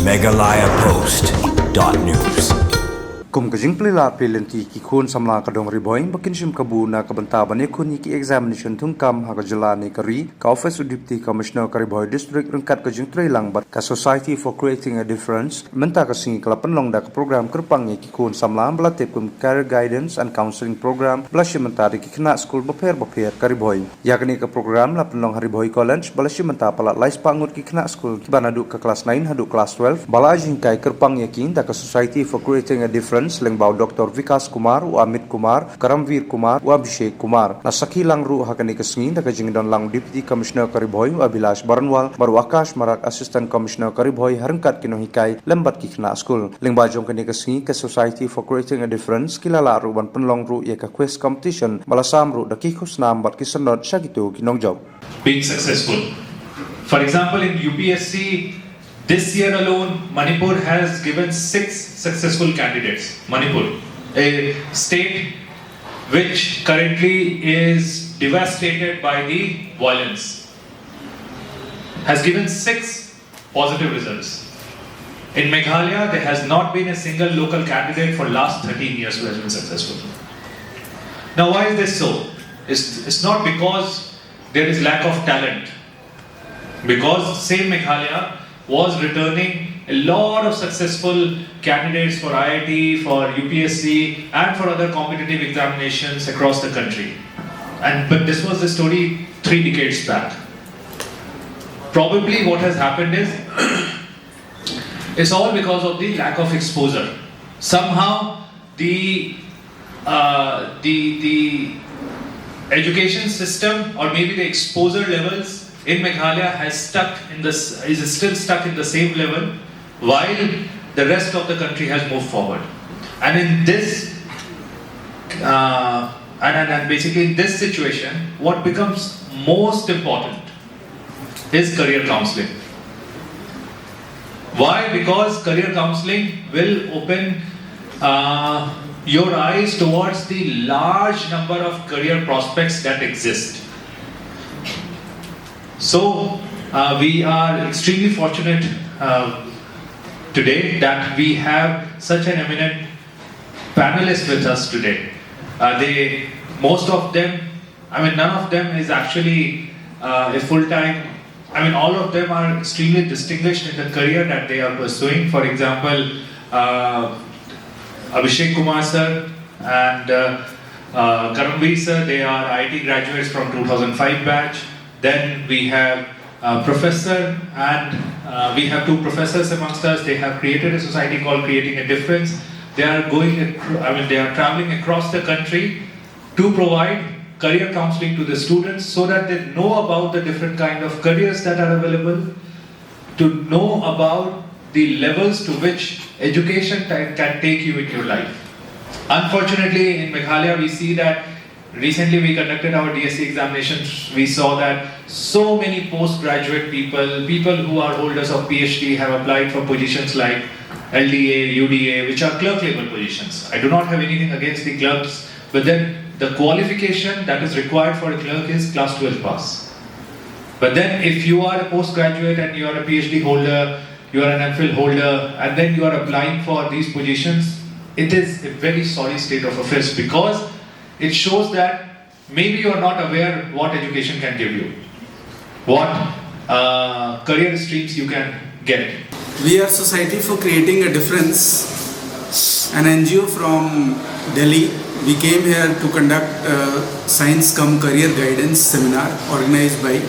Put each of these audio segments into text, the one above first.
megalayapost.news kum kajing plila pelenti ki khun samla kadong riboing bakin shim kabu na kabanta bane khuni ki examination thung kam ha kajala ni kari ka office deputy commissioner kari boy district rungkat kajing trailang bat ka society for creating a difference menta ka singi kalapan long da ka program kerpang ki khun samla bla tep kum career guidance and counseling program bla shimanta ki khna school baper kari boy yakni ka program la penlong hari boy college bla shimanta pala lais pangut ki khna school ki banadu ka class 9 hadu class 12 bala jing kai kerpang yakin da ka society for creating a difference lengbau Dr. Vikas Kumar u Amit Kumar Karamveer Kumar u Abhishek Kumar na sakhi lang ru hakani kasngi da kajing don lang deputy commissioner Karibhoy u Abhilash Baranwal baru Akash Marak assistant commissioner Karibhoy harangkat kino hikai lembat ki khna school lengba jong kani kasngi ka society for creating a difference kilala ru ban penlong ru ye ka quiz competition balasam ru da ki khusnam bat ki sanot shagitu kinong job being successful. For example, in UPSC this year alone, Manipur has given 6 successful candidates. Manipur, a state which currently is devastated by the violence, has given 6 positive results. In Meghalaya, there has not been a single local candidate for last 13 years who has been successful. Now, why is this so? It's not because there is lack of talent. Because same Meghalaya was returning a lot of successful candidates for IIT, for UPSC and for other competitive examinations across the country. But this was the story 3 decades back. Probably what has happened is it's all because of the lack of exposure. Somehow the education system or maybe the exposure levels in Meghalaya is still stuck in the same level while the rest of the country has moved forward. And in this, basically in this situation, what becomes most important is career counseling. Why? Because career counseling will open your eyes towards the large number of career prospects that exist. So, we are extremely fortunate today that we have such an eminent panelist with us today. Most of them, none of them is actually a full-time, all of them are extremely distinguished in the career that they are pursuing. For example, Abhishek Kumar sir and Karamveer sir, they are IIT graduates from 2005 batch. Then we have professor and we have 2 professors amongst us. They have created a society called Creating a Difference. They are they are traveling across the country to provide career counseling to the students so that they know about the different kind of careers that are available, to know about the levels to which education can take you in your life. Unfortunately, in Meghalaya, we see that recently we conducted our DSC examinations. We saw that so many postgraduate people who are holders of PhD have applied for positions like LDA, UDA, which are clerk level positions. I do not have anything against the clerks, but then the qualification that is required for a clerk is class 12 pass. But then if you are a postgraduate and you are a PhD holder, you are an MPhil holder, and then you are applying for these positions, it is a very sorry state of affairs because it shows that maybe you are not aware what education can give you, what career streams you can get. We are Society for Creating a Difference, an NGO from Delhi. We came here to conduct a Science cum Career Guidance seminar organized by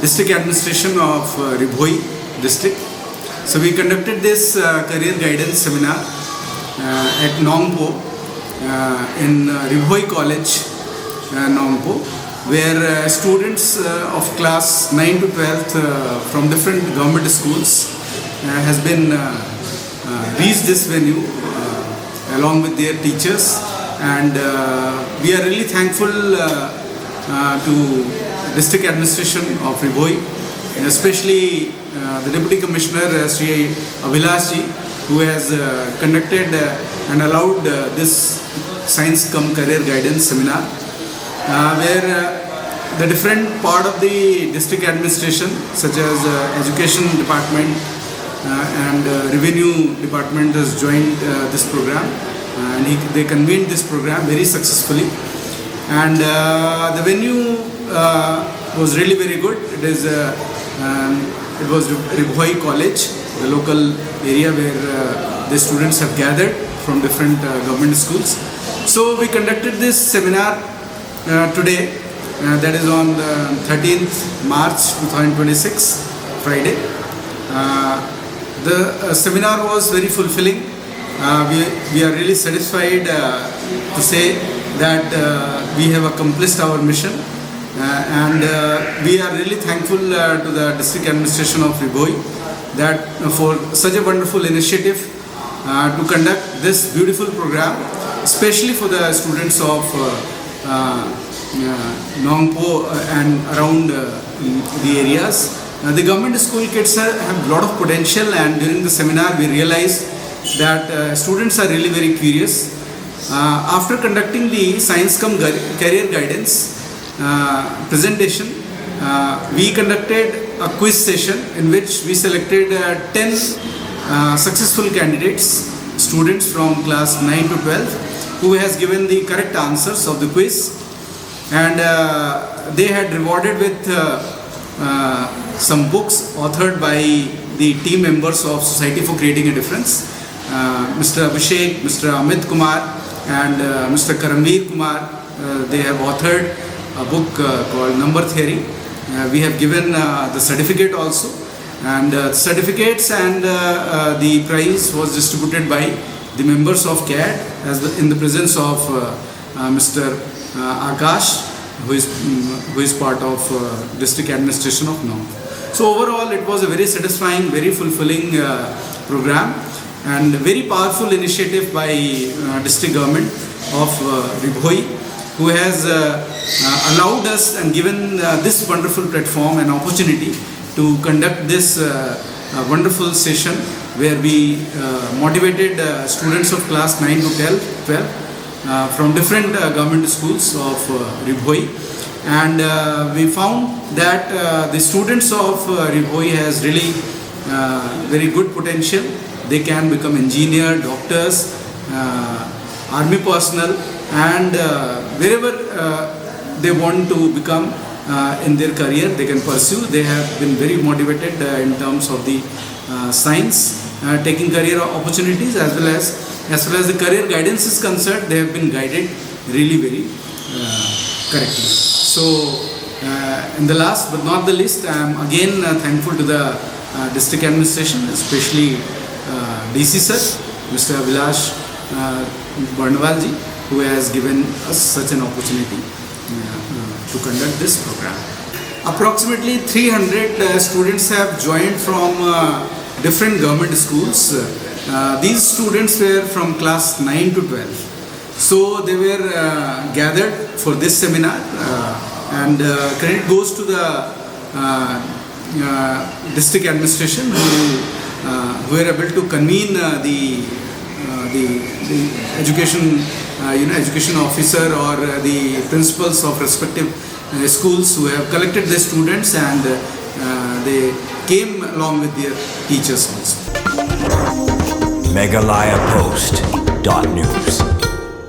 District Administration of Ribhoi District. So we conducted this career guidance seminar at Nongpo in Ribhoi College, Nongpo, where students of class 9 to 12th from different government schools has been reached this venue along with their teachers, and we are really thankful to District Administration of Ribhoi, and especially the Deputy Commissioner Sri Abhilash ji, who has conducted and allowed this Science cum Career Guidance seminar, where the different part of the district administration, such as education department, and Revenue Department has joined this program, and they convened this program very successfully. And the venue was really very good. It was Ribhoi College, the local area where the students have gathered from different government schools. So we conducted this seminar today, that is on the 13th March 2026, Friday. The seminar was very fulfilling. We are really satisfied to say that we have accomplished our mission, and we are really thankful to the district administration of Ribhoi that for such a wonderful initiative to conduct this beautiful program, especially for the students of Nongpo and around the areas. The government school kids have a lot of potential, and during the seminar we realized that students are really very curious. After conducting the Science Cum Career Guidance presentation, we conducted a quiz session in which we selected 10 successful candidates, students from class 9 to 12, who has given the correct answers of the quiz, and they had rewarded with some books authored by the team members of Society for Creating a Difference, Mr. Abhishek, Mr. Amit Kumar and Mr. Karanveer Kumar. They have authored a book called Number Theory. We have given the certificate also, and certificates and the prize was distributed by the members of CAD in the presence of Mr. Akash, who is part of district administration of Nong. So overall it was a very satisfying, very fulfilling program, and very powerful initiative by district government of Ribhoi, who has allowed us and given this wonderful platform and opportunity to conduct this wonderful session where we motivated students of class 9 to 12 from different government schools of Ribhoi, and we found that the students of Ribhoi has really very good potential. They can become engineer, doctors, army personnel, and wherever they want to become in their career, they can pursue. They have been very motivated in terms of the science, taking career opportunities, as well as the career guidance is concerned. They have been guided really very correctly. So, in the last but not the least, I am again thankful to the district administration, especially DC sir, Mr. Vilash Barnwalji, who has given us such an opportunity to conduct this program. Approximately 300 students have joined from different government schools. These students were from class 9 to 12. So they were gathered for this seminar, and credit goes to the district administration who were able to convene the education education officer or the principals of respective schools who have collected the students, and they came along with their teachers also. Meghalaya Post.news